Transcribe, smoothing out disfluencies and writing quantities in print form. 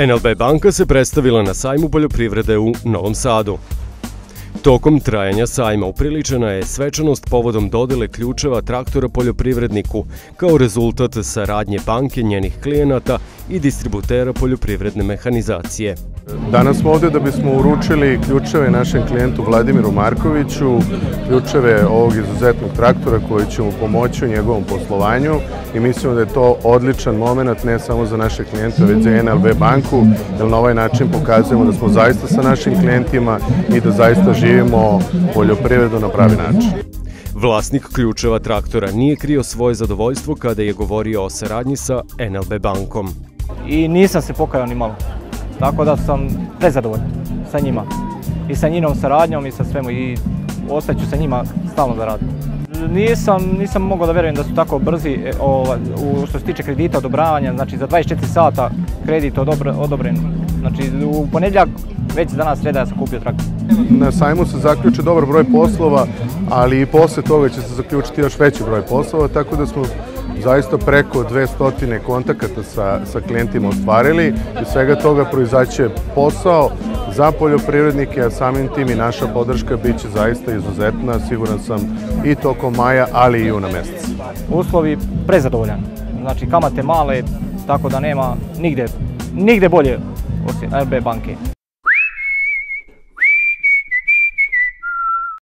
NLB banka se predstavila na sajmu poljoprivrede u Novom Sadu. Tokom trajanja sajma upriličena je svečanost povodom dodele ključeva traktora poljoprivredniku kao rezultat saradnje banke, njenih klijenata i distributera poljoprivredne mehanizacije. Danas smo ovde da bismo uručili ključeve našem klijentu Vladimiru Markoviću, ključeve ovog izuzetnog traktora koji će mu pomoći u njegovom poslovanju i mislimo da je to odličan moment ne samo za naše klijente, već za NLB banku, jer na ovaj način pokazujemo da smo zaista sa našim klijentima i da zaista živimo poljoprivredu na pravi način. Vlasnik ključeva traktora nije krio svoje zadovoljstvo kada je govorio o saradnji sa NLB bankom. I nisam se pokajao ni malo. Tako da sam prezadovoljan sa njima i sa njinom saradnjom i sa svemu i ostaću sa njima stalno da radim. Nisam mogao da verujem da su tako brzi što se tiče kredita, odobravanja, znači za 24 sata kredit odobren, znači u ponedjeljak već danas sreda ja sam kupio traktor. Na sajmu se zaključi dobar broj poslova, ali i posle toga će se zaključiti još veći broj poslova, tako da smo zaista preko 200 kontakata sa klijentima ostvarili i svega toga proizaće posao za poljoprivrednike, a samim tim i naša podrška bit će zaista izuzetna, siguran sam i tokom maja, ali i juna meseca. Uslovi prezadovoljan, znači kamate male, tako da nema nigde bolje osim NLB banke.